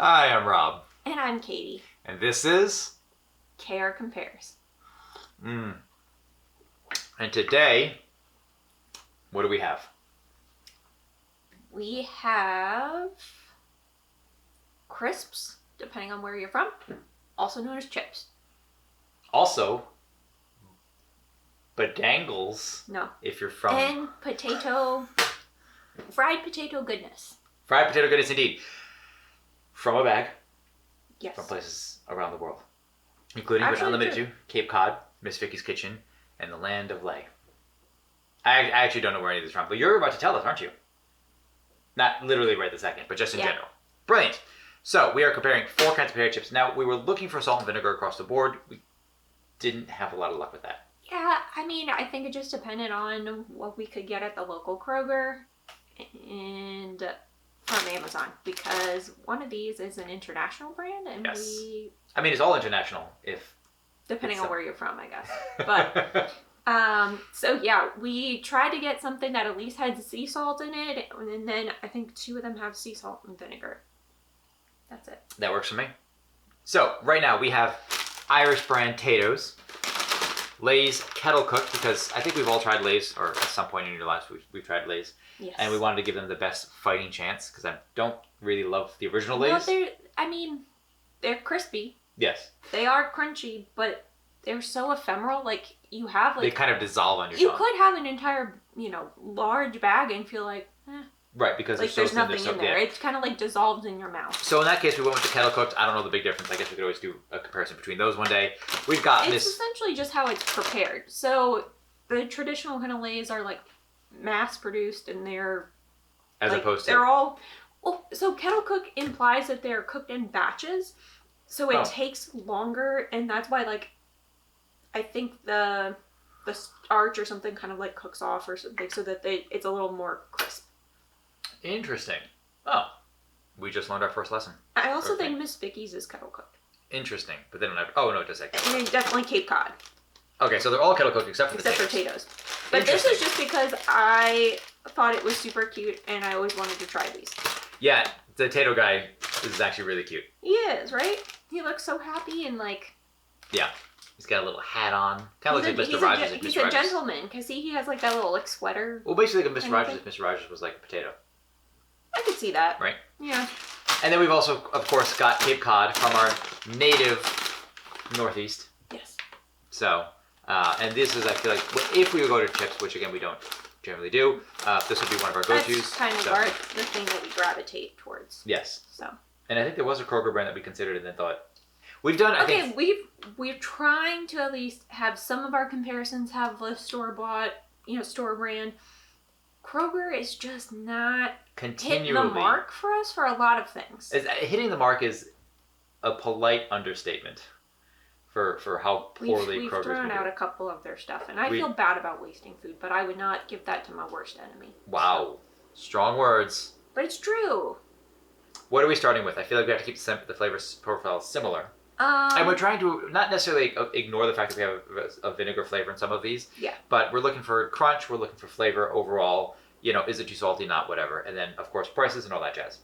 Hi, I'm Rob. And I'm Katie. And this is... Care Compares. And today, what do we have? We have crisps, depending on where you're from, also known as chips. Also, badangles. No. If you're from... And fried potato goodness. Fried potato goodness indeed. From a bag. Yes. From places around the world. Including, but not Actually, limited true. to, Cape Cod, Miss Vickie's Kitchen, and the land of Lay. I actually don't know where any of this is from, but you're about to tell us, aren't you? Not literally right this second, but just in general. Brilliant. So, we are comparing 4 kinds of potato chips. Now, we were looking for salt and vinegar across the board. We didn't have a lot of luck with that. Yeah, I mean, I think it just depended on what we could get at the local Kroger and from Amazon, because one of these is an international brand, and yes. I mean, it's all international, if... Depending on where you're from, I guess. But... So yeah, we tried to get something that at least had sea salt in it, and then I think 2 of them have sea salt and vinegar. That's it. That works for me. So, right now we have Irish brand Taytos, Lay's Kettle Cooked, because I think we've all tried Lay's, or at some point in your lives we've tried Lay's. Yes. And we wanted to give them the best fighting chance, because I don't really love the original Lay's. No, they're crispy. Yes. They are crunchy, but they're so ephemeral, like, you have, like... They kind of dissolve on your tongue. tongue. You could have an entire, large bag and feel like, Right, because like there's nothing in there. It's kind of like dissolves in your mouth. So in that case, we went with the Kettle Cooked. I don't know the big difference. I guess we could always do a comparison between those one day. We've got It's essentially just how it's prepared. So the traditional kind of Lays are like mass-produced, and they're... As opposed to... They're all... Well, so Kettle Cook implies that they're cooked in batches, so it takes longer, and that's why, like, I think the starch or something kind of like cooks off or something, so that it's a little more crisp. Interesting. Oh, we just learned our first lesson. I also think Miss Vickie's is kettle cooked. Interesting, but they don't have... Oh, no, it does say kettle cooked. And definitely Cape Cod. Okay, so they're all kettle cooked except for the potatoes. But this is just because I thought it was super cute, and I always wanted to try these. Yeah, the Tayto guy is actually really cute. He is, right? He looks so happy and like... Yeah. He's got a little hat on. Kind of looks like Mr. Rogers. He's a gentleman, because he has like that little like sweater. Well, basically like Mr. Rogers if Mr. Rogers was like a potato. I could see that. Right? Yeah. And then we've also, of course, got Cape Cod from our native Northeast. Yes. So, and this is, I feel like, if we go to chips, which again we don't generally do, this would be one of our go-tos. That's kind of the thing that we gravitate towards. Yes. So. And I think there was a Kroger brand that we considered and then thought, we've done, I think... we're trying to at least have some of our comparisons have the store-bought, store brand. Kroger is just not hitting the mark for us for a lot of things. Hitting the mark is a polite understatement for how poorly Kroger's We've thrown out a couple of their stuff, and I feel bad about wasting food, but I would not give that to my worst enemy. Wow. So. Strong words. But it's true. What are we starting with? I feel like we have to keep the flavor profile similar. And we're trying to not necessarily ignore the fact that we have a vinegar flavor in some of these. Yeah. But we're looking for crunch. We're looking for flavor overall. Is it too salty? Not whatever. And then, of course, prices and all that jazz.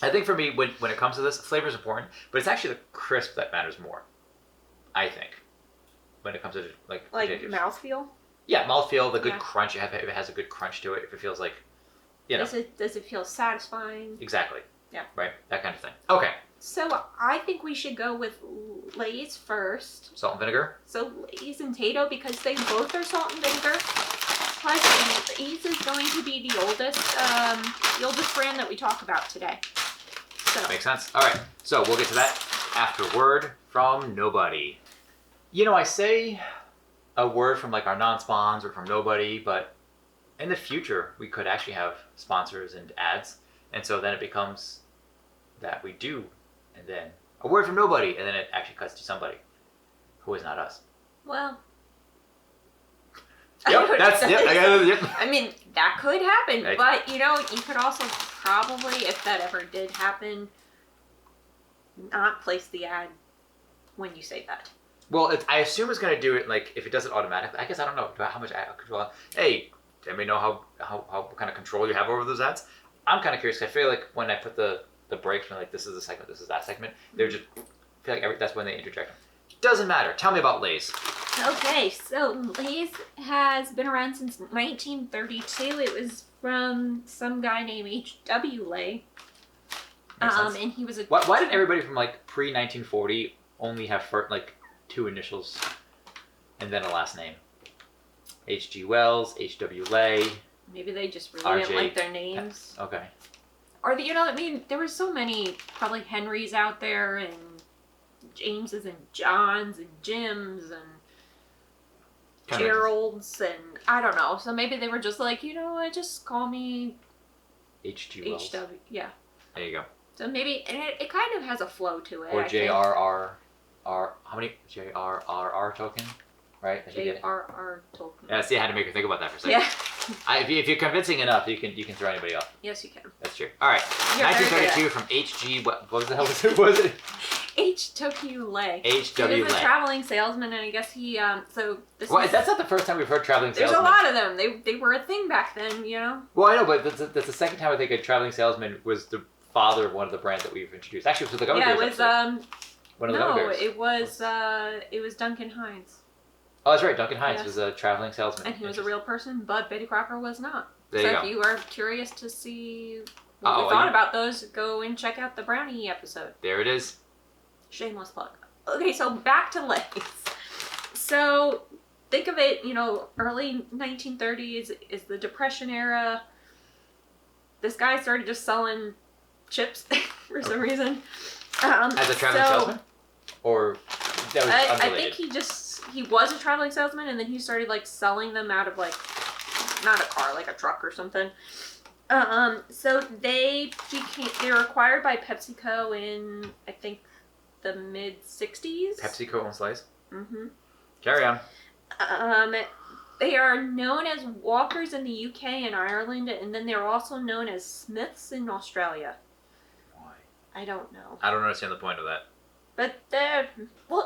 I think for me, when it comes to this, flavor is important. But it's actually the crisp that matters more. I think. When it comes to, like potatoes. Mouthfeel? Yeah, mouthfeel, the good crunch. If it has a good crunch to it. If it feels like, Does it feel satisfying? Exactly. Yeah. Right? That kind of thing. Okay. So I think we should go with Lay's first. Salt and vinegar? So Lay's and Tayto, because they both are salt and vinegar. Plus, Lay's is going to be the oldest brand that we talk about today. So. Makes sense. All right. So we'll get to that after word from nobody. I say a word from like our non-spons or from nobody, but in the future we could actually have sponsors and ads, and so then it becomes that we do. And then a word from nobody, and then it actually cuts to somebody who is not us. Well, yep, yep. I mean, that could happen, but you could also probably, if that ever did happen, not place the ad when you say that. Well, I assume it's going to do it like if it does it automatically. I guess I don't know how much ad control. Hey, let me know how what kind of control you have over those ads. I'm kind of curious. I feel like when I put the the breaks from like this is a segment, this is that segment. They're just I feel like that's when they interject them. Doesn't matter. Tell me about Lay's. Okay, so Lay's has been around since 1932. It was from some guy named H.W. Lay. And he was a... Why did everybody from like pre-1940 only have like 2 initials and then a last name? H.G. Wells, H.W. Lay. Maybe they just really didn't like their names. Okay. Or, I mean, there were so many probably Henrys out there and Jameses and Johns and Jims and Geralds and I don't know. So maybe they were just like, just call me H.G. Wells. H.W. Yeah. There you go. So maybe, and it kind of has a flow to it. Or J.R.R. How many? J.R.R. Tolkien? Right? J.R.R. Tolkien. Yeah, see, I had to make her think about that for a second. Yeah. If you're convincing enough, you can throw anybody off. Yes, you can. That's true. All right. 1932 from H.G. What the hell was it? H.W. Lay. H.W. Lay. He was a traveling salesman, and I guess he, that's not the first time we've heard traveling salesman. There's a lot of them. They were a thing back then, Well, I know, but that's the second time I think a traveling salesman was the father of one of the brands that we've introduced. Actually, it was the Gummy Bears. Yeah, it was, one of the Gummy Bears. it was Duncan Hines. Oh, that's right. Duncan Hines was a traveling salesman. And he was a real person, but Betty Crocker was not. There you go. If you are curious to see what we thought about those, go and check out the Brownie episode. There it is. Shameless plug. Okay, so back to Lay's. So think of it, early 1930s is the Depression era. This guy started just selling chips for some reason. As a traveling salesman? Or that was unrelated? I think he was a traveling salesman, and then he started like selling them out of like, not a car, like a truck or something. So they were acquired by PepsiCo in, I think, the mid-60s. PepsiCo owns Lay's? Mm-hmm. Carry on. They are known as Walkers in the UK and Ireland, and then they're also known as Smiths in Australia. Why? I don't know. I don't understand the point of that. But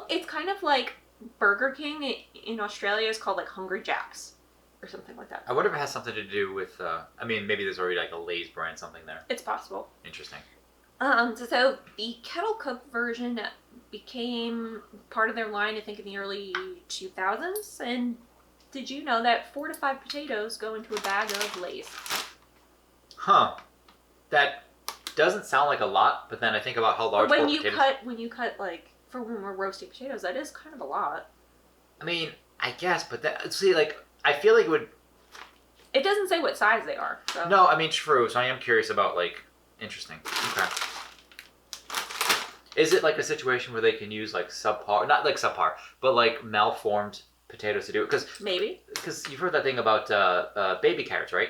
it's kind of like Burger King in Australia is called like Hungry Jack's or something like that. I wonder if it has something to do with, maybe there's already like a Lay's brand something there. It's possible. Interesting. So the Kettle Cook version became part of their line, I think, in the early 2000s. And did you know that 4 to 5 potatoes go into a bag of Lay's? Huh. That doesn't sound like a lot, but then I think about how large when you cut like for when we're roasting potatoes, that is kind of a lot. I mean, I guess, but I feel like it would. It doesn't say what size they are. So. No, I mean true. So I am curious about interesting. Okay. Is it like a situation where they can use like subpar, not like subpar, but like malformed potatoes to do it? Because you've heard that thing about baby carrots, right?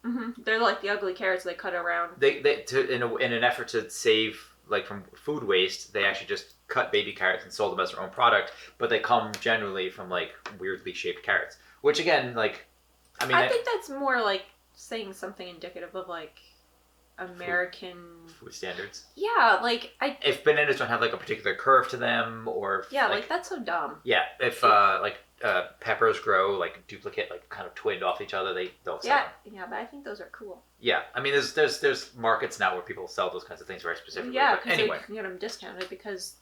Mm-hmm. They're like the ugly carrots they cut around. In an effort to save from food waste, they actually just cut baby carrots and sold them as their own product. But they come generally from like weirdly shaped carrots, which again, I think that's more like saying something indicative of like American food standards. Yeah, if bananas don't have like a particular curve to them, or that's so dumb. Yeah, if peppers grow like duplicate, like kind of twinned off each other, they'll sell them. Yeah, but I think those are cool. Yeah, I mean, there's markets now where people sell those kinds of things very specifically. Yeah, because you can get them discounted because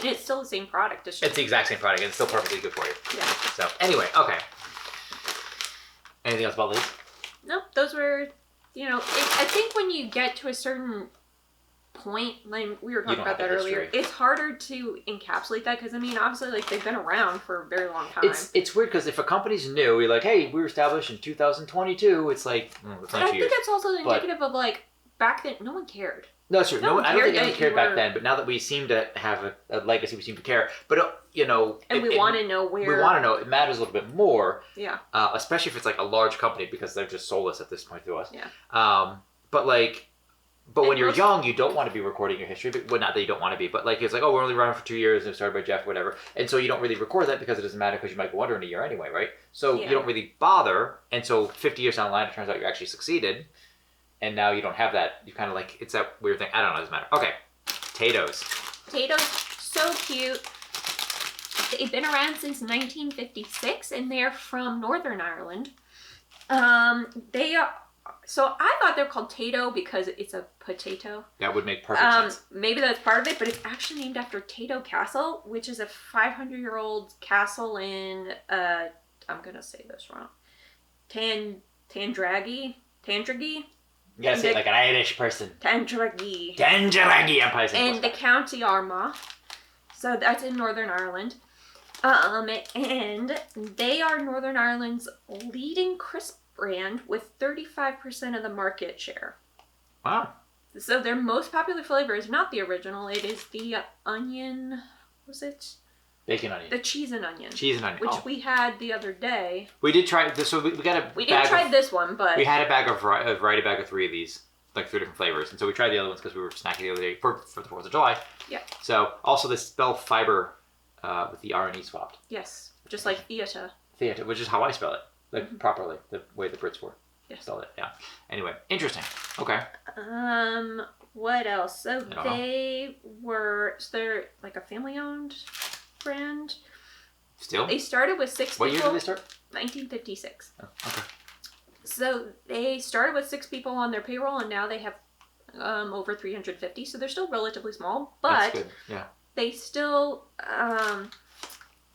it's still the same product. It's the exact same product, and it's still perfectly good for you. Yeah. So anyway, okay. Anything else about Lay's? Nope, those were. I think when you get to a certain point, like we were talking about that earlier, it's harder to encapsulate that because obviously, they've been around for a very long time. It's weird because if a company's new, you're like, hey, we were established in 2022. It's like, it's but I think it's also indicative of back then, no one cared. No, it's true. I don't think anyone cared back then, but now that we seem to have a legacy, we seem to care. But and we want to know where. We want to know. It matters a little bit more. Yeah. Especially if it's like a large company because they're just soulless at this point to us. Yeah. But when you're young, you don't want to be recording your history. But not that you don't want to be, but it's like, oh, we're only running for 2 years and it started by Jeff, whatever. And so you don't really record that because it doesn't matter because you might go under in a year anyway, right? So you don't really bother. And so 50 years down the line, it turns out you actually succeeded. And now you don't have that. You kind of it's that weird thing. I don't know. It doesn't matter. Okay. Taytos, so cute. They've been around since 1956, and they're from Northern Ireland. They So I thought they're called Tayto because it's a potato. That would make perfect sense. Maybe that's part of it, but it's actually named after Tayto Castle, which is a 500-year-old castle in, I'm going to say this wrong, Tandragee? You gotta say it like an Irish person. Tandragee. Tandragee. I'm probably saying In the County Armagh. So that's in Northern Ireland. And they are Northern Ireland's leading crisp brand with 35% of the market share. Wow. So their most popular flavor is not the original. It is the onion, was it? Bacon onion. The cheese and onion. Cheese and onion. Which we had the other day. We did try this. So we got a. We didn't try this one, but we had a variety bag of 3 of these, like 3 different flavors, and so we tried the other ones because we were snacking the other day for the 4th of July. Yeah. So also they spell fiber with the R and E swapped. Yes, just like theatre. Theatre, which is how I spell it, like properly, the way the Brits were. Yes. Spelled it. Yeah. Anyway, interesting. Okay. What else? So I don't know. they're like a family-owned brand. Still? They started with 6 people. What year did they start? 1956. Oh, okay. So they started with 6 people on their payroll, and now they have over 350. So they're still relatively small, That's but good. Yeah. they still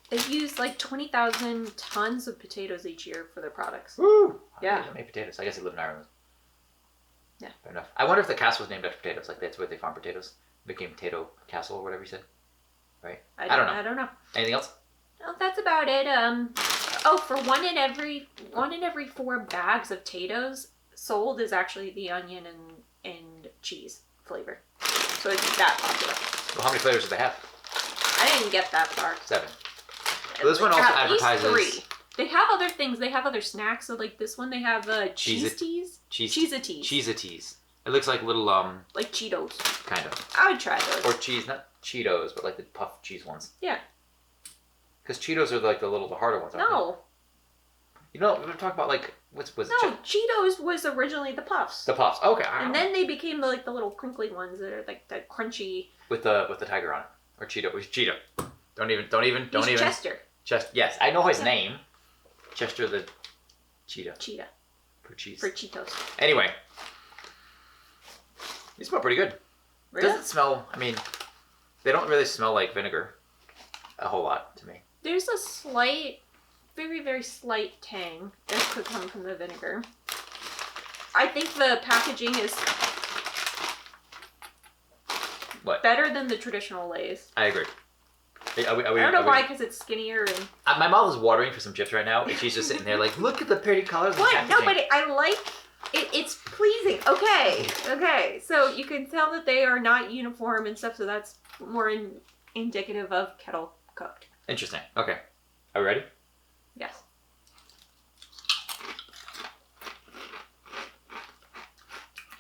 they use like 20,000 tons of potatoes each year for their products. Woo! Yeah. They make potatoes. I guess they live in Ireland. Yeah. Fair enough. I wonder if the castle was named after potatoes. Like that's where they farm potatoes. It became Potato Castle or whatever you said. Right? I don't know. I don't know. Anything else? No, that's about it. For one in every 4 bags of potatoes sold is actually the onion and cheese flavor. So it's that popular. Well, how many flavors do they have? I didn't get that far. 7. Well, this one also At least advertises 3. They have other things. They have other snacks. So like this one, they have cheese teas. Cheese-a-teas. Cheese-a-teas. It looks like little like Cheetos. kind of. I would try those. Or cheese, not Cheetos, but like the puff cheese ones. Yeah. Because Cheetos are like the harder ones. Aren't No. They? You know, we were talking about like what's No, Cheetos was originally the puffs. the puffs. Okay. And then they became the little crinkly ones that are like the crunchy. with the tiger on it or Cheeto. It was Cheeto. Don't even. He's Chester. Yes, I know his name. Chester the Cheetah. Cheetah. For cheese. For Cheetos. Anyway. They smell pretty good. Really? Doesn't smell, I mean, they don't really smell like vinegar a whole lot to me. There's a slight, very, very slight tang that could come from the vinegar. I think the packaging is What? better than the traditional Lay's. I agree. I don't know why, because it's skinnier and... My mouth is watering for some chips right now, and she's just sitting there like, look at the pretty colors. What? No, but I like... It's pleasing. Okay. So you can tell that they are not uniform and stuff, so that's more indicative of kettle cooked. Interesting. Okay. Are we ready? Yes.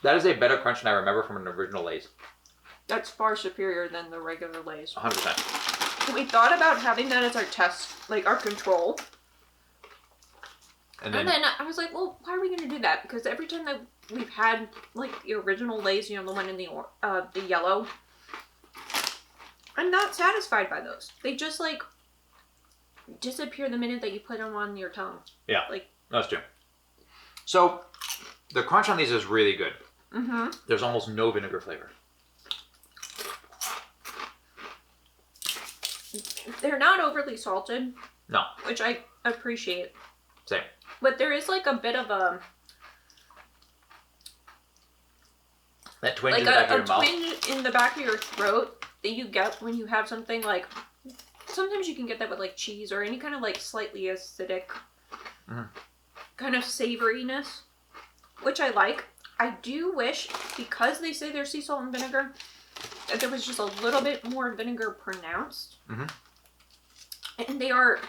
That is a better crunch than I remember from an original Lay's. That's far superior than the regular Lay's. 100%. So we thought about having that as our test, like our control. And then I was like, well, why are we going to do that? Because every time that we've had, like, the original Lay's, the one in the yellow, I'm not satisfied by those. They just, like, disappear the minute that you put them on your tongue. Yeah, like that's true. So, the crunch on these is really good. Mm-hmm. There's almost no vinegar flavor. They're not overly salted. No. Which I appreciate. Same. But there is, like, a bit of a... That twinge like in the back of your mouth. twinge in the back of your throat that you get when you have something like... Sometimes you can get that with, like, cheese or any kind of, like, slightly acidic kind of savoriness, which I like. I do wish, because they say they're sea salt and vinegar, that there was just a little bit more vinegar pronounced. Mm-hmm. And they are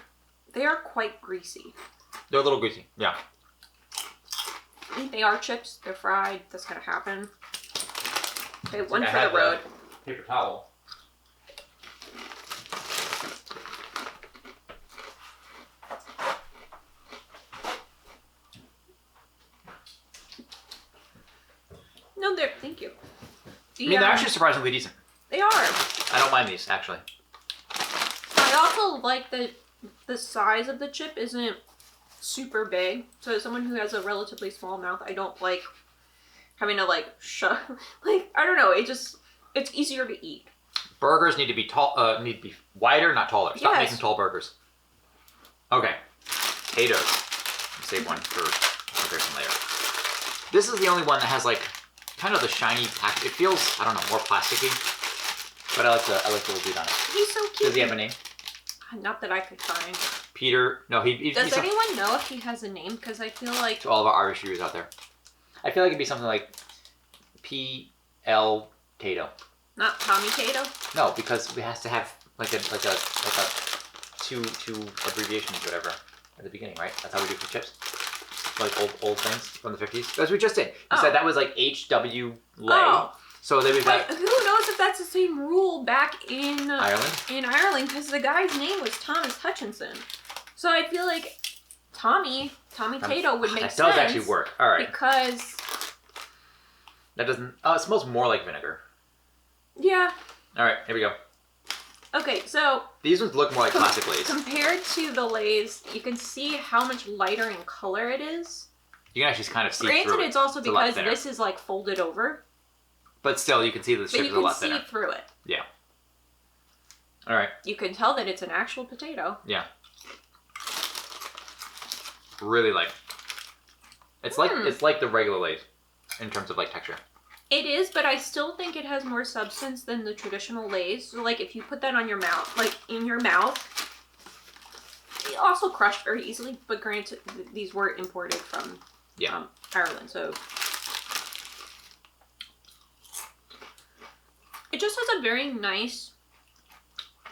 quite greasy. They're a little greasy, yeah. They are chips. They're fried. That's gonna happen. Okay, one I for have the road. Paper towel. No, thank you. I mean, they're actually surprisingly decent. They are. I don't mind these, actually. I also like that the size of the chip isn't super big. So as someone who has a relatively small mouth, I don't like having to like shut. Like I don't know. It's easier to eat. Burgers need to be tall. Need to be wider, not taller. Stop Yes. making tall burgers. Okay. Potatoes. Save one for comparison later. This is the only one that has like kind of the shiny pack. It feels, I don't know, more plasticky. But I like the little dude on it. He's so cute. Does he have a name? Not that I could find. Peter. No, he's Does anyone know if he has a name? Because I feel like to all of our Irish viewers out there, I feel like it'd be something like P.L. Tayto. not Tommy Tayto. No, because it has to have like a two abbreviations, whatever, at the beginning, right? That's how we do for chips. Like old things from the 50s. That's what we just did. You said that was like H.W. Lay. Oh. So then we've got But who knows if that's the same rule back in Ireland. In Ireland, because the guy's name was Thomas Hutchinson. So I feel like Tommy Tayto would make sense. That does actually work. All right. Because That doesn't. Oh, it smells more like vinegar. yeah. All right, here we go. Okay, so These ones look more like classic Lays. compared to the Lay's, you can see how much lighter in color it is. You can actually kind of see Granted, through it. it's also It's a lot because thinner. this is like folded over, But still, you can see the but chips you are a can lot see thinner. through it. Yeah. All right. You can tell that it's an actual potato. Yeah. Really like. It's like the regular Lay's in terms of like texture. It is, but I still think it has more substance than the traditional Lay's. So, like, if you put that on your mouth, like, in your mouth, it also crushed very easily. But granted, these were imported from Ireland, so... It just has a very nice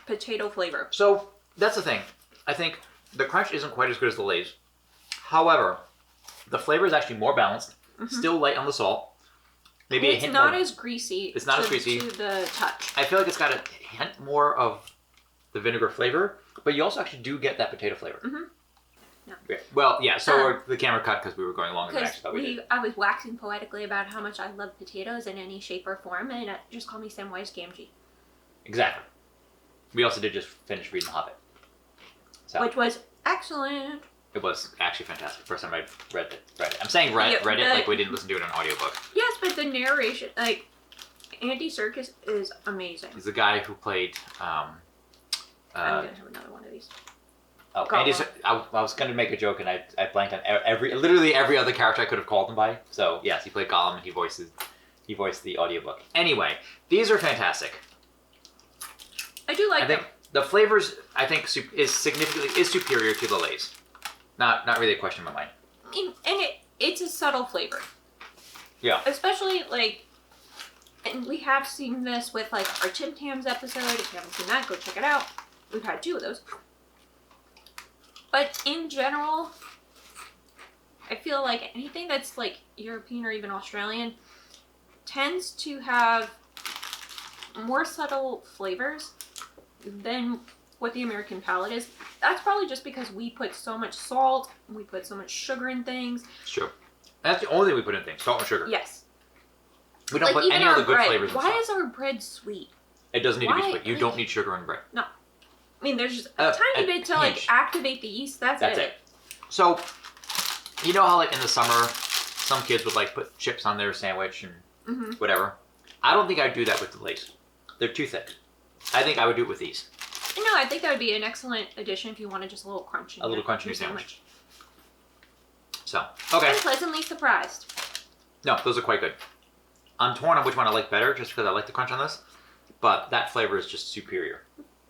potato flavor. So, that's the thing. I think the crunch isn't quite as good as the Lay's. However, the flavor is actually more balanced. Still light on the salt. Maybe it's a hint not more. as greasy. It's not as greasy. To the touch. I feel like it's got a hint more of the vinegar flavor, but you also actually do get that potato flavor. Yeah. Well, yeah. So the camera cut because we were going longer than I actually thought we did. I was waxing poetically about how much I love potatoes in any shape or form, and just call me Samwise Gamgee. Exactly. We also did just finish reading The Hobbit. So Which was excellent. it was actually fantastic. First time I read it. I'm saying read it like we didn't listen to it on audiobook. Yes, but the narration, like, Andy Serkis is amazing. He's the guy who played. I'm gonna have another one of these. Oh, Go Andy. on. I was gonna make a joke and I blanked on literally every other character I could have called him by. So yes, he played Gollum and he voiced the audiobook. Anyway, these are fantastic. I do like I think them. the flavors is superior to the Lay's. Not really a question in my mind. And it's a subtle flavor. Yeah. Especially, like, and we have seen this with, like, our Tim Tams episode. If you haven't seen that, go check it out. We've had 2 of those. But in general, I feel like anything that's, like, European or even Australian tends to have more subtle flavors than what the American palate is. That's probably just because we put so much salt, we put so much sugar in things. Sure. That's the only thing we put in things, salt and sugar. Yes. We don't Like, put even any our other good bread. flavors in Why stuff. is our bread sweet? It doesn't need to be why- sweet. You don't need sugar in bread. No. I mean, there's just a tiny bit to, like, pinch. activate the yeast. That's it. So, you know how, like, in the summer, some kids would, like, put chips on their sandwich and whatever? I don't think I'd do that with the Lay's. They're too thick. I think I would do it with these. No, I think that would be an excellent addition if you wanted just a little crunch in A little your- crunch in your your sandwich. So, okay. I'm pleasantly surprised. No, those are quite good. I'm torn on which one I like better, just because I like the crunch on this. But that flavor is just superior.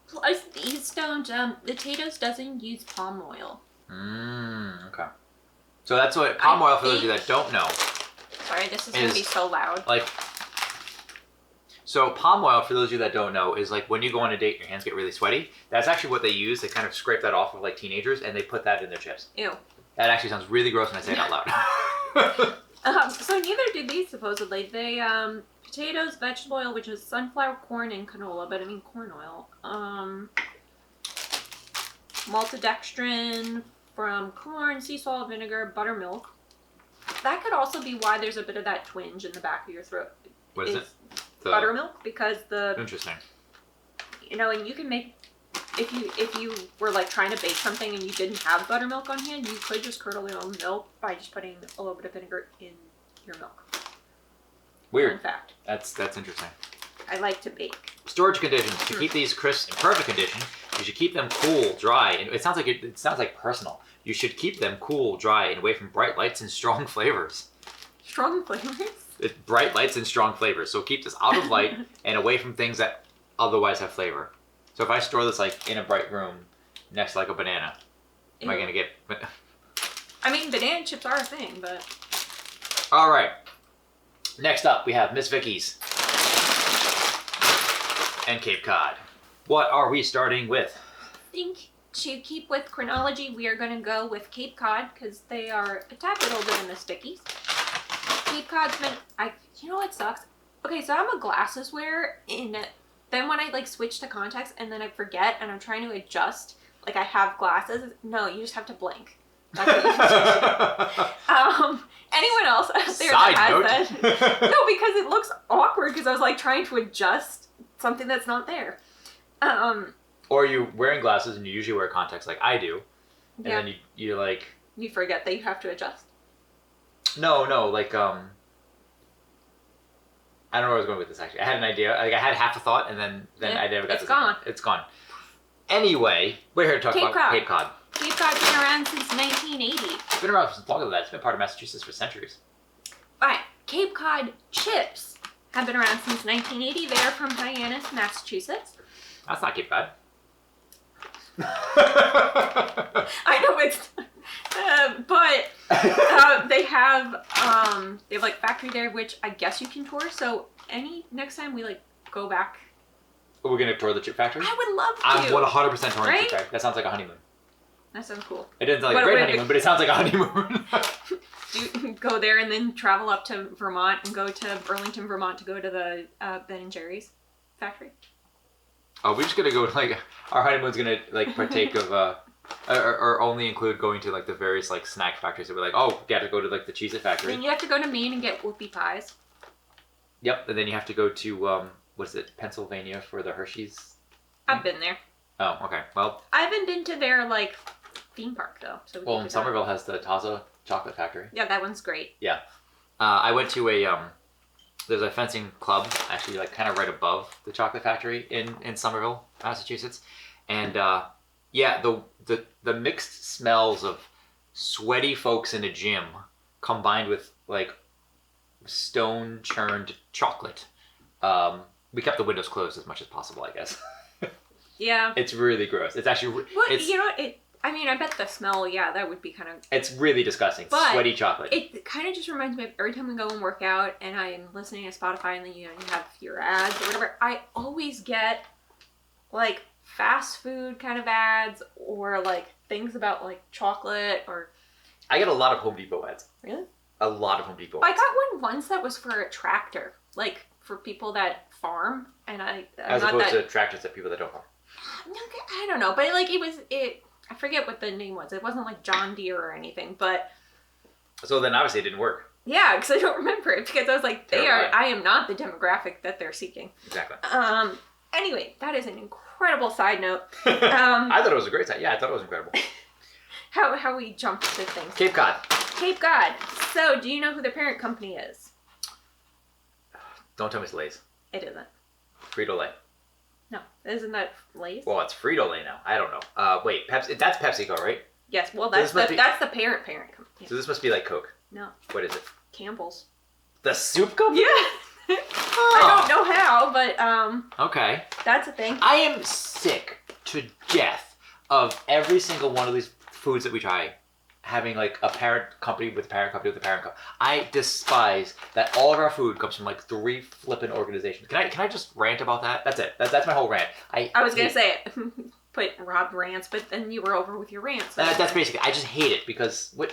Plus, these don't, the Tayto's doesn't use palm oil. Okay. So that's what palm oil, for those of you that don't know. Sorry, this is going to be so loud. Like, so palm oil, for those of you that don't know, is like when you go on a date, your hands get really sweaty. That's actually what they use. They kind of scrape that off of like teenagers, and they put that in their chips. Ew. That actually sounds really gross when I say it out loud. So neither do these, supposedly. They, potatoes, vegetable oil, which is sunflower, corn, and canola, but I mean corn oil. Maltodextrin from corn, sea salt, vinegar, buttermilk. That could also be why there's a bit of that twinge in the back of your throat. What is it? Buttermilk, because the, Interesting. you know, and you can make if you were like trying to bake something and you didn't have buttermilk on hand, you could just curdle your own milk by just putting a little bit of vinegar in your milk. Weird. Fun fact. That's interesting. I like to bake. Storage conditions. To keep these crisps in perfect condition, you should keep them cool, dry, and it sounds like personal. You should keep them cool, dry, and away from bright lights and strong flavors. Strong flavors? Bright lights and strong flavors. So keep this out of light and away from things that otherwise have flavor. So if I store this like in a bright room next to like a banana, am I gonna get? I mean, banana chips are a thing, but. All right. Next up, we have Miss Vickie's and Cape Cod. What are we starting with? I think to keep with chronology, we are going to go with Cape Cod because they are a tad bit older than Miss Vickie's. Cape Cod's been, you know what sucks? Okay, so I'm a glasses wearer, and then when I like switch to contacts and then I forget and I'm trying to adjust, like I have glasses. No, you just have to blink. That's what you have to do. Anyone else out there Side that note. has that? No, because it looks awkward because I was like trying to adjust something that's not there. Or you wearing glasses and you usually wear contacts like I do, and Yeah. then you like. You forget that you have to adjust. No, like I don't know where I was going with this actually. I had an idea. Like I had half a thought and then Yeah, I never got it's to gone. It's gone. Anyway, we're here to talk Cape about Cod. Cape Cod. Cape Cod's been around since 1980. It's been around since longer than that. It's been part of Massachusetts for centuries. Alright, Cape Cod chips have been around since 1980. They are from Hyannis, Massachusetts. That's not Cape Cod. I know it's, but they have like factory there, which I guess you can tour. So next time we like go back, We're gonna tour the chip factory. I would love to. I'm 100% touring the Right? chip factory. That sounds like a honeymoon. That sounds cool. It doesn't sound like But a great wait, honeymoon, but it sounds like a honeymoon. You go there and then travel up to Vermont and go to Burlington, Vermont to go to the Ben and Jerry's factory. Oh, we're just gonna go like our honeymoon's gonna like partake of or only include going to like the various like snack factories. So we're like, oh, you have to go to like the Cheez-It factory. Then you have to go to Maine and get whoopie pies. Yep, and then you have to go to what is it, Pennsylvania for the Hershey's. I've been there. Oh, okay. Well, I haven't been to their like theme park though. So well, Somerville has the Taza chocolate factory. Yeah, that one's great. Yeah, I went to a there's a fencing club actually like kind of right above the chocolate factory in Somerville, Massachusetts, and yeah, the mixed smells of sweaty folks in a gym combined with like stone churned chocolate. We kept the windows closed as much as possible, I guess. Yeah. It's really gross. It's actually But it's you know what? I mean, I bet the smell, yeah, that would be kind of... it's really disgusting. But Sweaty chocolate. It kind of just reminds me of every time we go and work out and I'm listening to Spotify and then you have your ads or whatever, I always get like fast food kind of ads or like things about like chocolate or... I get a lot of Home Depot ads. Really? A lot of Home Depot I ads. got one once that was for a tractor, like for people that farm, and As opposed to tractors that people that don't farm. I don't know, but like I forget what the name was. It wasn't like John Deere or anything, but So then obviously it didn't work. yeah, because I don't remember it because I was like, I am not the demographic that they're seeking. Exactly. Anyway, that is an incredible side note. I thought it was a great side. Yeah, I thought it was incredible. How we jumped to things. Cape Cod. Cape Cod. So, do you know who the parent company is? Don't tell me it's Lay's. It isn't. Frito-Lay. No, isn't that Lay's? Well, it's Frito-Lay now. I don't know. Wait, Pepsi. That's PepsiCo, right? Yes. Well, So that's this must that's the parent company. Yeah. So this must be like Coke. No, What is it? Campbell's. The soup company? Yeah. I don't know how, but Okay. that's a thing. I am sick to death of every single one of these foods that we try having like a parent company with a parent company with a parent company. I despise that all of our food comes from like 3 flippin' organizations. Can I just rant about that? That's it. That's my whole rant. I was gonna say it. Put Rob rants, but then you were over with your rants. So. That's basically. I just hate it because what?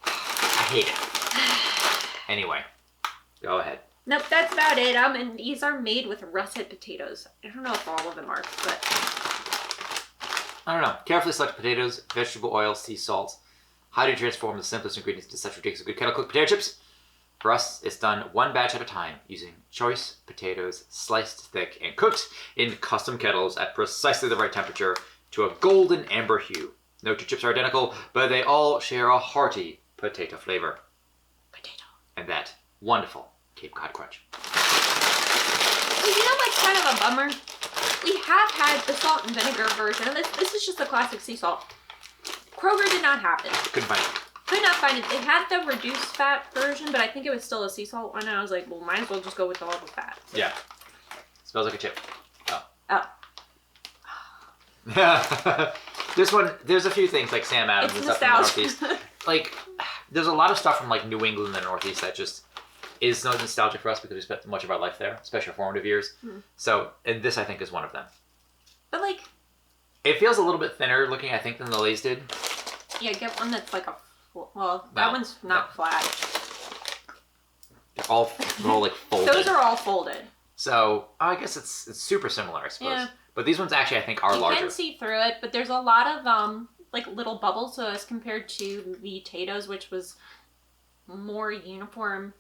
I hate it. Anyway, go ahead. Nope, that's about it. And these are made with russet potatoes. I don't know if all of them are, but I don't know. Carefully select potatoes, vegetable oil, sea salt. How do you transform the simplest ingredients into such ridiculously good kettle cooked potato chips? For us, it's done one batch at a time using choice potatoes sliced thick and cooked in custom kettles at precisely the right temperature to a golden amber hue. No two chips are identical, but they all share a hearty potato flavor. Potato. And that wonderful Cape Cod crunch. You know what's kind of a bummer? We have had the salt and vinegar version of this. This is just the classic sea salt. Kroger did not have it. Couldn't find it. Could not find it. They had the reduced fat version, but I think it was still a sea salt one. And I was like, well, might as well just go with all the fat. Yeah. Smells like a chip. Oh. This one, there's a few things like Sam Adams It's and stuff nostalgia. from the Northeast. Like, there's a lot of stuff from like New England and the Northeast that just is no nostalgia for us because we spent much of our life there, especially our formative years. So, and this I think is one of them. But like, it feels a little bit thinner looking, I think, than the Lay's did. yeah, get one that's like a, well, that one's not flat. They're all like folded. Those are all folded. So, I guess it's super similar, I suppose. Yeah. But these ones actually, I think, are larger. You can see through it, but there's a lot of like little bubbles. So as compared to the Taytos, which was more uniform,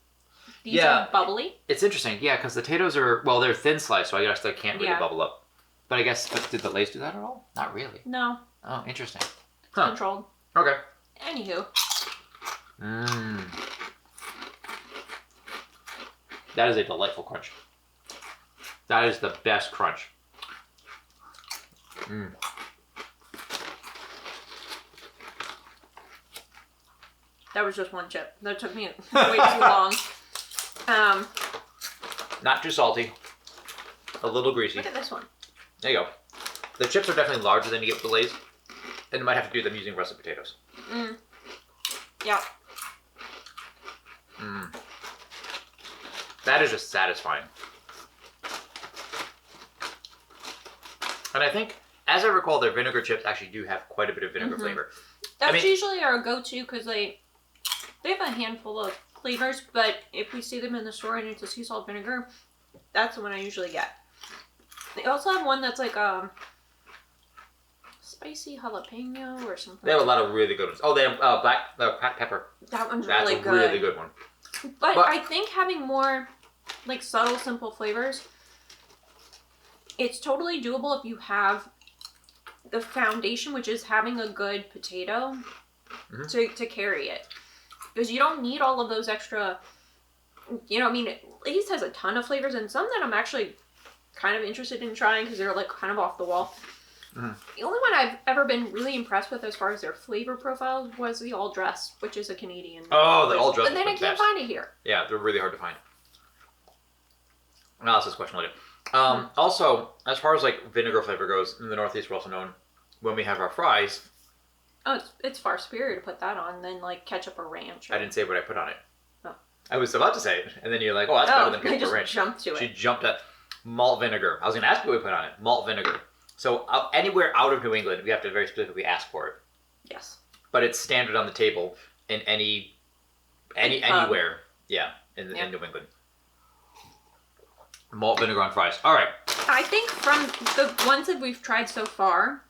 these are bubbly. It's interesting, yeah, because the potatoes are, well, they're thin sliced, so I guess they can't really bubble up. But I guess, did the Lay's do that at all? Not really. No. Oh, interesting. Controlled. Okay. Anywho. That is a delightful crunch. That is the best crunch. That was just one chip. That took me way too long. Not too salty. A little greasy. Look at this one. There you go. The chips are definitely larger than you get with the Lay's. And you might have to do them using russet potatoes. Yeah. That is just satisfying. And I think, as I recall, their vinegar chips actually do have quite a bit of vinegar flavor. That's usually our go-to because they have a handful of flavors, but if we see them in the store and it's a sea salt vinegar, that's the one I usually get. They also have one that's like spicy jalapeno or something. They have a lot of really good ones. Oh, they have black pepper. That one's That's really a good. really good one. But I think having more like subtle, simple flavors, it's totally doable if you have the foundation, which is having a good potato to carry it. Because you don't need all of those extra, I mean, Lay's has a ton of flavors and some that I'm actually kind of interested in trying because they're like kind of off the wall. The only one I've ever been really impressed with as far as their flavor profile was the All Dressed, which is a Canadian. Oh, the All Dressed. And then I can't find it here. Yeah, they're really hard to find. I'll ask this question later. Also, as far as like vinegar flavor goes, in the Northeast we're also known when we have our fries. Oh, it's far superior to put that on than like ketchup or ranch. I didn't say what I put on it. Oh. I was about to say it, and then you're like, "Oh, that's better than ketchup or ranch." Jumped to it. She jumped at malt vinegar. I was going to ask you what we put on it. Malt vinegar. So anywhere out of New England, we have to very specifically ask for it. Yes. But it's standard on the table in anywhere. Yeah, in New England. Malt vinegar on fries. All right. I think from the ones that we've tried so far,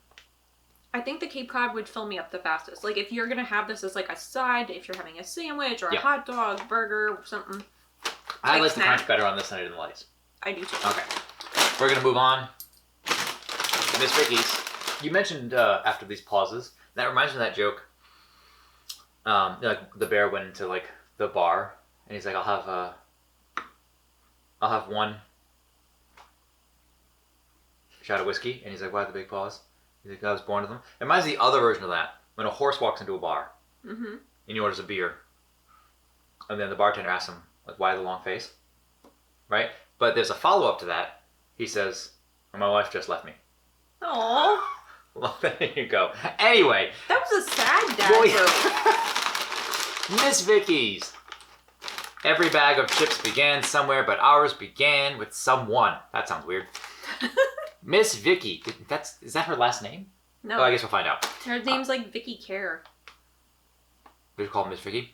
I think the Cape Cod would fill me up the fastest. Like if you're gonna have this as like a side, if you're having a sandwich or a hot dog, burger, or something. I like the crunch better on this than I did in the Lay's. I do too. Okay. We're gonna move on. Miss Vickie's. You mentioned after these pauses. That reminds me of that joke. Like the bear went into like the bar and he's like, I'll have one shot of whiskey, and he's like, why the big pause? He's like, I was born with them. It reminds me of the other version of that. When a horse walks into a bar and he orders a beer, and then the bartender asks him, like, why the long face? Right? But there's a follow-up to that. He says, my wife just left me. Aww. Well, there you go. Anyway. That was a sad dad joke. Miss Vickie's. Every bag of chips began somewhere, but ours began with someone. That sounds weird. Miss Vickie. Is that her last name? No. Oh, I guess we'll find out. Her name's like Vickie Care. We call Miss Vickie.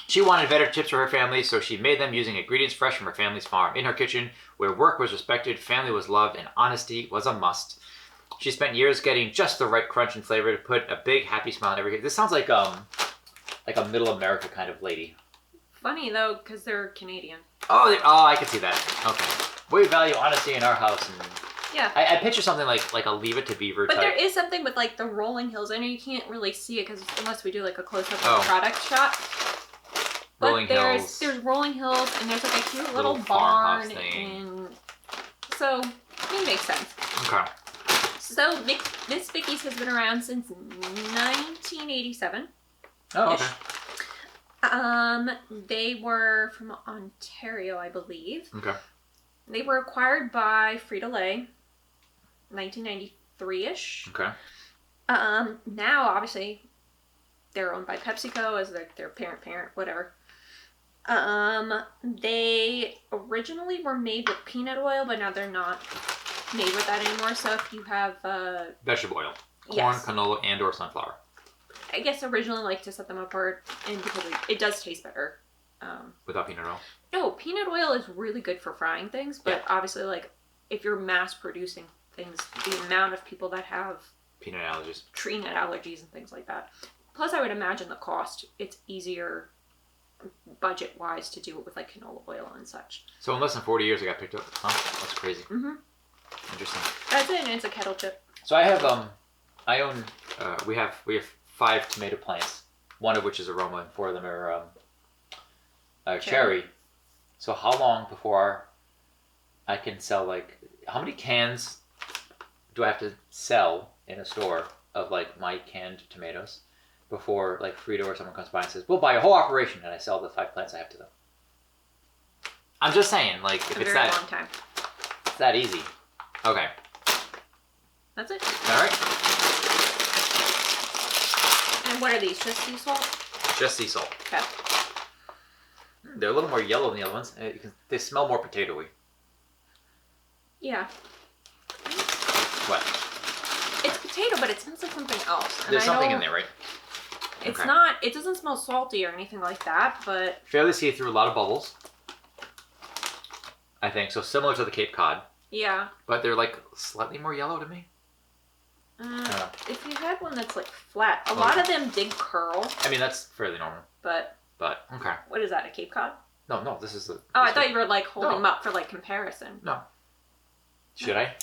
She wanted better chips for her family, so she made them using ingredients fresh from her family's farm. In her kitchen, where work was respected, family was loved, and honesty was a must. She spent years getting just the right crunch and flavor to put a big happy smile on every. This sounds like a middle America kind of lady. funny though, because they're Canadian. Oh, I can see that. Okay. We value honesty in our house, and Yeah. I picture something like a Leave It to Beaver But type. there is something with like the rolling hills. I know you can't really see it because unless we do like a close up of Oh. the product shot. But Rolling hills. There's rolling hills and there's like a cute little farmhouse barn thing. and so it makes sense. Okay. So Miss Vickie's has been around since 1987. Oh, okay. They were from Ontario, I believe. Okay. They were acquired by Frito-Lay, 1993-ish. Okay. Now, obviously, they're owned by PepsiCo as their parent, whatever. They originally were made with peanut oil, but now they're not made with that anymore. So if you have... Vegetable oil. Corn, yes. canola, and or sunflower. I guess originally like to set them apart, and because it does taste better. Without peanut oil? No, peanut oil is really good for frying things, but obviously, like, if you're mass producing things, the amount of people that have Peanut allergies. tree nut allergies and things like that. Plus, I would imagine the cost, it's easier budget-wise to do it with, like, canola oil and such. So in less than 40 years, I got picked up. Huh? That's crazy. Mm-hmm. Interesting. That's it, and it's a kettle chip. So I have, we have 5 tomato plants, one of which is aroma, and 4 of them are cherry. So how long before I can sell, like, how many cans do I have to sell in a store of, like, my canned tomatoes before, like, Frito or someone comes by and says, we'll buy a whole operation, and I sell the 5 plants I have to them? I'm just saying, like, if it's that long time. It's that easy. Okay. That's it. All right. And what are these? Just sea salt? Just sea salt. Okay. They're a little more yellow than the other ones. They smell more potatoey. Yeah. What? It's potato, but it smells like something else. And There's something in there, right? It's Okay. not, it doesn't smell salty or anything like that, but... Fairly see-through, a lot of bubbles. I think, so similar to the Cape Cod. Yeah. But they're, like, slightly more yellow to me. If you had one that's, like, flat, a lot of them did curl. I mean, that's fairly normal. But, okay. what is that, a Cape Cod? No, this is the... Oh, I thought you were, like, holding them up for, like, comparison. No. Should I?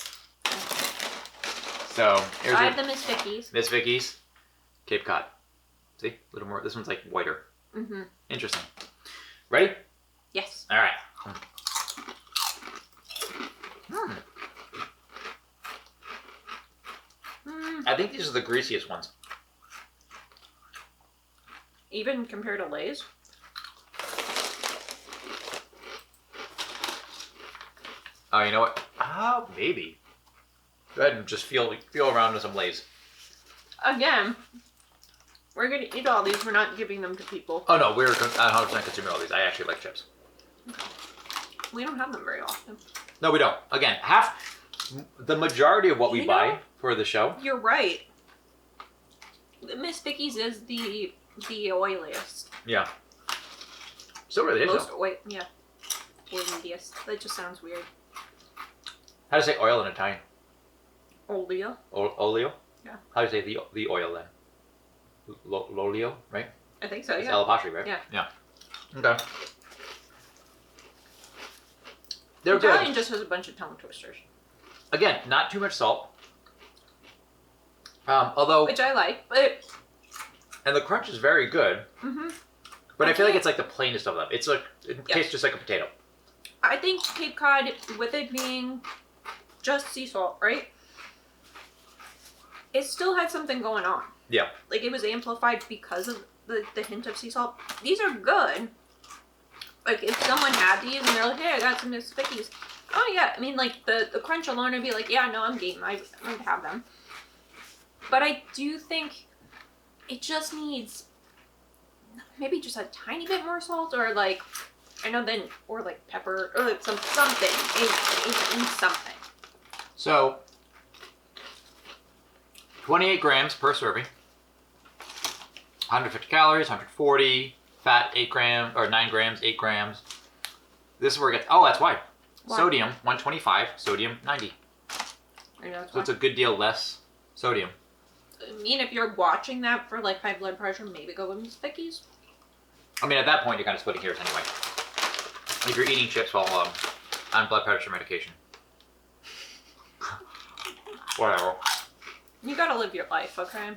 So, here's I have the Miss Vickie's. Miss Vickie's. Cape Cod. See? A little more. This one's, like, whiter. Mm-hmm. Interesting. Ready? Yes. All right. I think these are the greasiest ones. Even compared to Lay's? Oh, you know what? Oh, maybe. Go ahead and just feel around with some Lay's. Again, we're going to eat all these. We're not giving them to people. Oh, no, we're 100% consuming all these. I actually like chips. We don't have them very often. No, we don't. Again, the majority of what we buy for the show. You're right. The Miss Vickie's is the oiliest. Yeah. Still really is. Most oiliest. That just sounds weird. How do you say oil in Italian? Olio. Olio? Yeah. How do you say the oil then? L'olio, right? I think so, It's yeah. Alapastri, right? Yeah. Yeah. Okay. They're Italian good. just has a bunch of tongue twisters. Again, not too much salt. Although... Which I like, but... And the crunch is very good. Mm-hmm. But I feel like it's like the plainest of them. It's like, it tastes just like a potato. I think Cape Cod, with it being just sea salt, right? It still had something going on. Yeah. Like, it was amplified because of the hint of sea salt. These are good. Like, if someone had these and they're like, hey, I got some Miss Vickie's. Oh, yeah. I mean, like, the crunch alone would be like, yeah, no, I'm game. I would have them. But I do think it just needs maybe just a tiny bit more salt, or like, I know then, or like pepper, or like something in something. So, 28 grams per serving. 150 calories, 140. Fat, 8 grams, or 9 grams, 8 grams. This is where it gets, oh, that's why. Why? Sodium, 125. Sodium, 90. So it's a good deal less sodium. I mean, if you're watching that for like high blood pressure, maybe go with Miss Vickie's. I mean, at that point, you're kind of splitting hairs anyway. If you're eating chips while on blood pressure medication. Whatever. You gotta live your life, okay?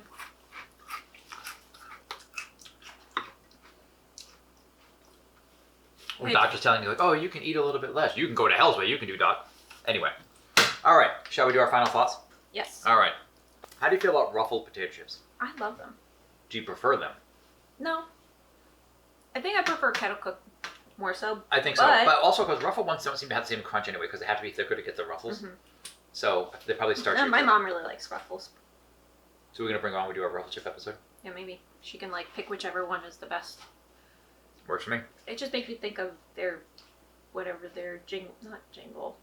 Or doctor's telling you, like, oh, you can eat a little bit less. You can go to hell's way. You can do, doc. Anyway. All right. Shall we do our final thoughts? Yes. All right. How do you feel about ruffled potato chips? I love them. Do you prefer them? No. I think I prefer Kettle Cook more so. I think so. But also because ruffled ones don't seem to have the same crunch anyway because they have to be thicker to get the ruffles. Mm-hmm. So they probably start. My mom really likes Ruffles. So we're going to bring on, we do our ruffle chip episode? Yeah, maybe. She can like pick whichever one is the best. Works for me. It just makes me think of their, whatever their not jingle,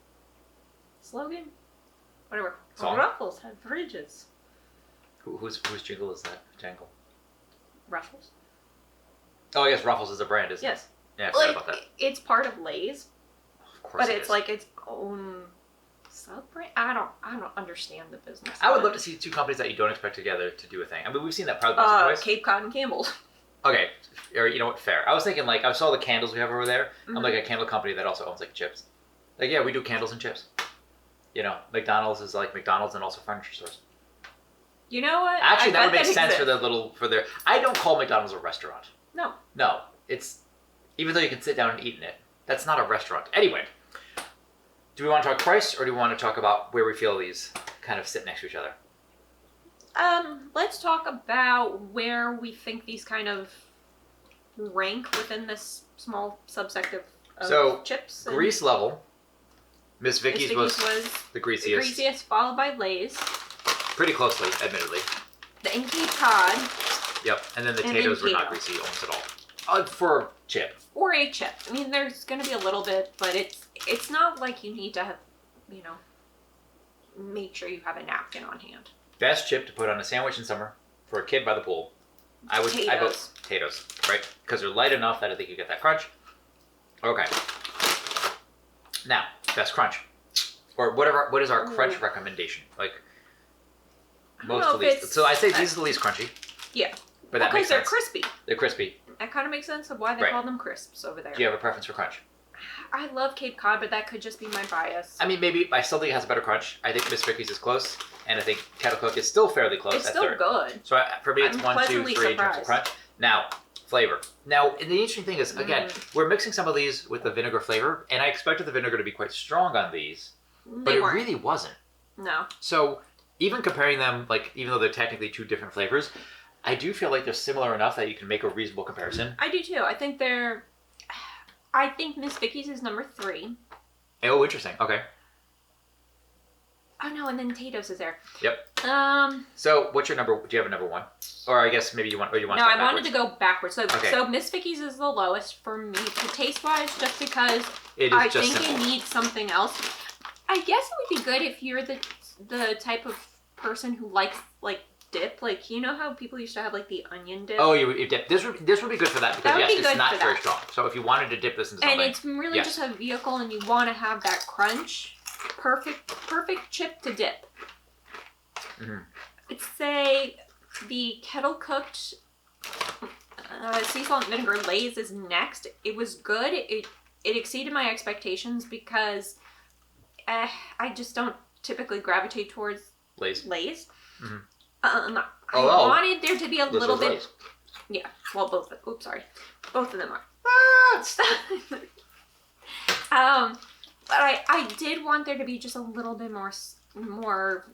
slogan? Whatever. Song? Ruffles have fridges. Whose jingle is that? Jangle. Ruffles? Oh, I guess Ruffles is a brand, isn't it? Yes. Yeah, I forgot Like, about that. it's part of Lay's, Of course but it it's is. like its own sub-brand. I don't understand the business. I would of love it. to see two companies that you don't expect together to do a thing. I mean, we've seen that probably once or twice. Cape Cod and Campbell's. Okay, or you know what? Fair. I was thinking like I saw the candles we have over there. Mhm. I'm like a candle company that also owns like chips. Like yeah, we do candles and chips. You know, McDonald's is like McDonald's and also furniture stores. You know what? Actually, I that would bet make sense exists. for their. I don't call McDonald's a restaurant. No. No, it's even though you can sit down and eat in it, that's not a restaurant. Anyway, do we want to talk price or do we want to talk about where we feel these kind of sit next to each other? Let's talk about where we think these kind of rank within this small subsect of So, chips. and- Grease level. Miss Vickie's Miss was Vickie's the the greasiest. greasiest, followed by Lay's, Pretty closely, admittedly. the Cape Cod, Yep, and then the And potatoes were not Tayto. greasy almost at all. For chip. or a chip. I mean, there's going to be a little bit, but it's not like you need to have, make sure you have a napkin on hand. Best chip to put on a sandwich in summer for a kid by the pool. I vote potatoes, right? Because they're light enough that I think you get that crunch. Okay. Now, best crunch. Or whatever. What is our crunch recommendation? Like I don't most know to if least. it's- So I say these are the least crunchy. Yeah. But that Because makes they're sense. crispy. They're crispy. That kind of makes sense of why they Right. call them crisps over there. Do you have a preference for crunch? I love Cape Cod, but that could just be my bias. I mean, maybe I still think it has a better crunch. I think Miss Vickie's is close, and I think Kettle Cook is still fairly close It's at still third. good. So for me, it's I'm 1, 2, 3 pleasantly in terms of surprised. crunch. Now, flavor. Now, and the interesting thing is, again, we're mixing some of these with the vinegar flavor, and I expected the vinegar to be quite strong on these, but They it weren't. really wasn't. No. So even comparing them, like even though they're technically two different flavors, I do feel like they're similar enough that you can make a reasonable comparison. I do too. I think Miss Vickie's is number 3. Oh, interesting. Okay. Oh no, and then Tayto's is there. Yep. No, So what's your number? Do you have a number 1? Or I guess maybe you want. Or you want. to I start wanted to go backwards. So, Okay. so Miss Vickie's is the lowest for me, taste wise, just because It is I just think simple. it needs something else. I guess it would be good if you're the type of person who likes like dip. Like you know how people used to have like the onion dip. Oh, you dip. This would be good for that because That would yes, be it's good not for very that. strong. So if you wanted to dip this into And something, it's really yes. just a vehicle, and you want to have that crunch. Perfect chip to dip. Mhm. I'd say the kettle cooked sea salt and vinegar Lay's is next. It was good. It exceeded my expectations because I just don't typically gravitate towards Lay's. Lay's. Mhm. I Although, wanted there to be a This little is bit. Lay's. Yeah. Well, both. Oops, sorry. Both of them are. But I did want there to be just a little bit more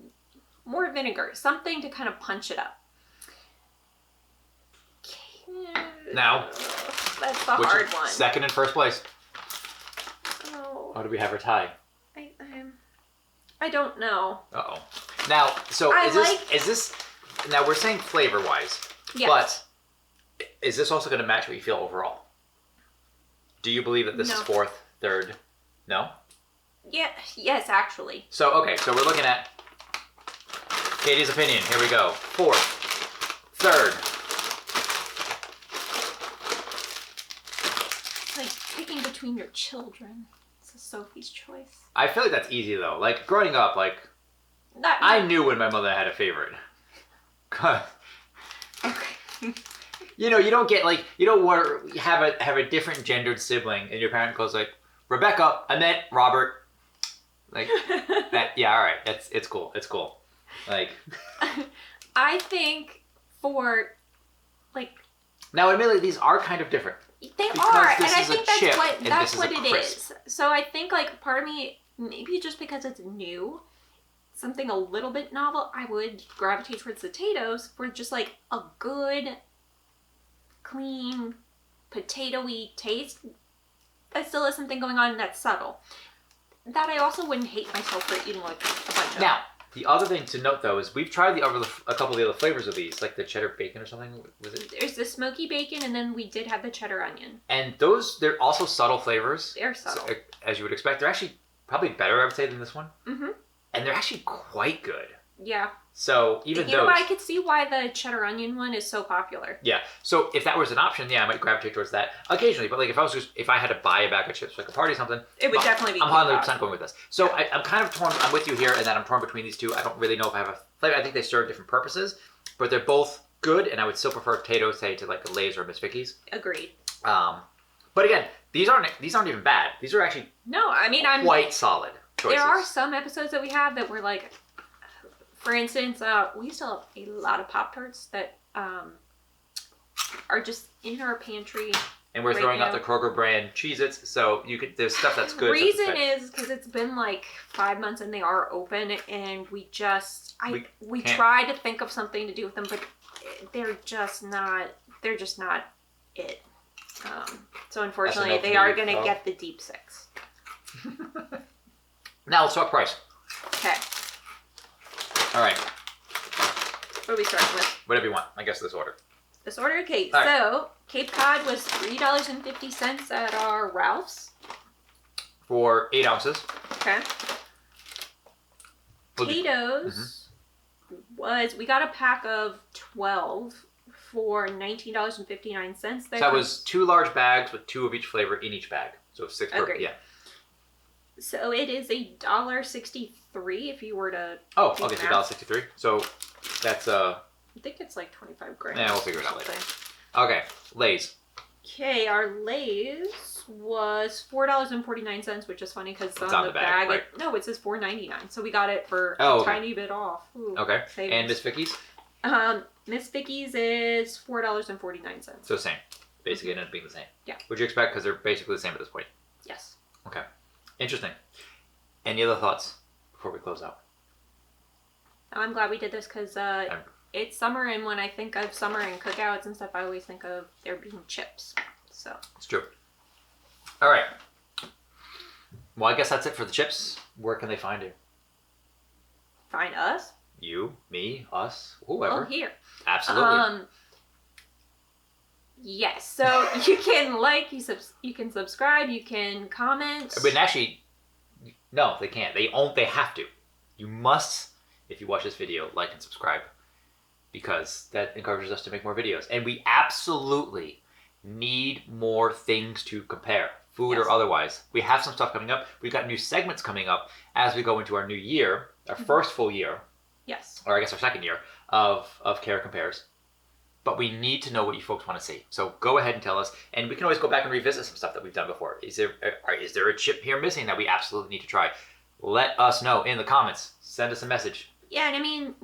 vinegar, something to kind of punch it up. Now, That's the which hard is one. second and first place? Oh, Or do we have her tie? I don't know. Uh-oh. Now, so I is this now we're saying flavor wise, Yes. but is this also going to match what you feel overall? Do you believe that this is No. fourth, third? No? Yeah. Yes, actually. So, okay, so we're looking at Katie's opinion. Here we go. Fourth, third. It's like picking between your children. It's a Sophie's choice. I feel like that's easy though. Like growing up, like That I knew when my mother had a favorite. Okay. You know, you don't get like you don't want to have a different gendered sibling, and your parent goes like, Rebecca, I meant Robert. Like that. Yeah, all right. It's cool. It's cool. Like, I think for like now, admittedly, these are kind of different. they are, and I is a think chip that's and what this it is a crisp. is. So I think like part of me, maybe just because it's new, something a little bit novel, I would gravitate towards the Taytos for just like a good, clean, potatoey taste. That still has something going on that's subtle. That I also wouldn't hate myself for eating like a bunch of. Now, the other thing to note though is we've tried a couple of the other flavors of these, like the cheddar bacon or something. Was it? There's the smoky bacon, and then we did have the cheddar onion. And they're also subtle flavors. They're subtle. So, as you would expect. They're actually probably better, I would say, than this one. Mm-hmm. And they're actually quite good. Yeah. So even you know, I could see why the cheddar onion one is so popular. Yeah. So if that was an option, yeah, I might gravitate towards that occasionally. But like if I had to buy a bag of chips for like a party or something, it would definitely be. I'm 100% going with this. So yeah. I'm kind of torn. I'm with you here, and that I'm torn between these two. I don't really know if I have a flavor. I think they serve different purposes, but they're both good, and I would still prefer Tayto, say, to like a Lay's or Miss Vickie's. Agreed. But again, these aren't even bad. These are actually I'm quite solid choices. There are some episodes that we have that were like, for instance, we still have a lot of Pop-Tarts that are just in our pantry. And we're throwing out the Kroger brand Cheez-Its, so there's stuff that's good. Reason is because it's been like 5 months and they are open, and we try to think of something to do with them, but they're just not it. So unfortunately, they are going to get the deep six. Now let's talk price. Okay. All right. What are we starting with? Whatever you want. I guess this order. This order? Okay, all so right. Cape Cod was $3.50 at our Ralph's. For 8 ounces. Okay. Potatoes we got a pack of 12 for $19.59. So that was 2 large bags with 2 of each flavor in each bag. So 6 per, yeah. So it is $1.63 if you were to. Oh, okay, so $1.63. So that's I think it's like 25 grams. Yeah, we'll figure it out later. Okay, Lay's. Okay, our Lay's was $4.49, which is funny because on the bag, right? it says $4.99. So we got it for a tiny bit off. Ooh, okay, savings. And Miss Vickie's? Miss Vickie's is $4.49. So same. Basically, it ended up being the same. Yeah. Would you expect? Because they're basically the same at this point. Yes. Okay. Interesting. Any other thoughts before we close out? I'm glad we did this because it's summer, and when I think of summer and cookouts and stuff, I always think of there being chips. So it's true. All right. Well, I guess that's it for the chips. Where can they find you? Find us. You, me, us, whoever. Oh, here. Absolutely. Yes. So you can you can subscribe, you can comment. But actually, no, they can't. They have to. You must, if you watch this video, like and subscribe, because that encourages us to make more videos. And we absolutely need more things to compare, food or otherwise. We have some stuff coming up. We've got new segments coming up as we go into our new year, our first full year. Yes. Or I guess our second year of Care Compares. But we need to know what you folks want to see. So go ahead and tell us, and we can always go back and revisit some stuff that we've done before. Is there a chip here missing that we absolutely need to try? Let us know in the comments. Send us a message. Yeah, and I mean,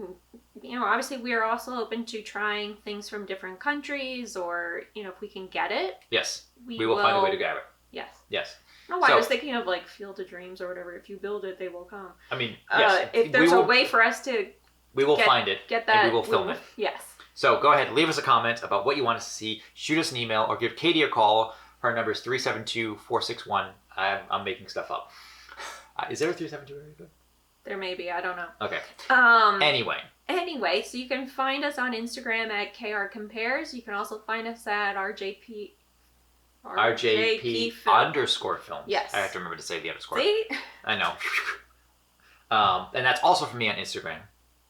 obviously we are also open to trying things from different countries, or if we can get it. Yes, we will find a way to grab it. Yes. Yes. No, I was thinking of like Field of Dreams or whatever. If you build it, they will come. I mean, yes. If there's a way for us to, we will find it. Get that. And we will film it. Yes. So go ahead, leave us a comment about what you want us to see. Shoot us an email or give Katie a call. Her number is 372-461. I'm making stuff up. Is there a 372 area code? There may be. I don't know. Okay. Anyway, so you can find us on Instagram at KR Compares. You can also find us at RJP underscore films. Yes. I have to remember to say the underscore. See? I know. And that's also for me on Instagram.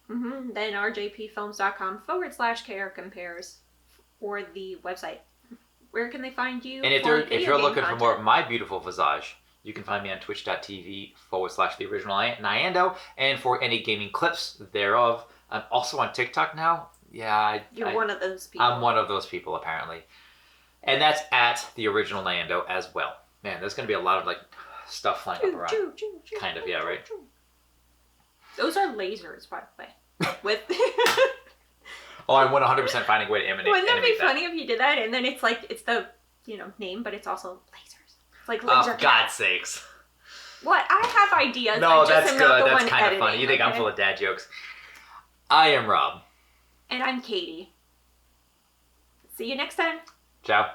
Then rjpfilms.com/KR Compares for the website. Where can they find you? And if you're looking for more of my beautiful visage, you can find me on twitch.tv/the original Nyando. And for any gaming clips thereof, I'm also on TikTok now. Yeah, You're one of those people. I'm one of those people, apparently. And that's at the original Nando as well. Man, there's going to be a lot of, like, stuff flying up around. Kind of, yeah, right? Those are lasers, by the way. With... Oh, I'm 100% finding a way to animate that. Wouldn't that be funny if you did that? And then it's like, it's the, name, but it's also lasers. It's like laser Oh, God's sakes. What? I have ideas. No, that's good. That's kind of funny. You think I'm full of dad jokes. I am Rob. And I'm Katie. See you next time. Ciao.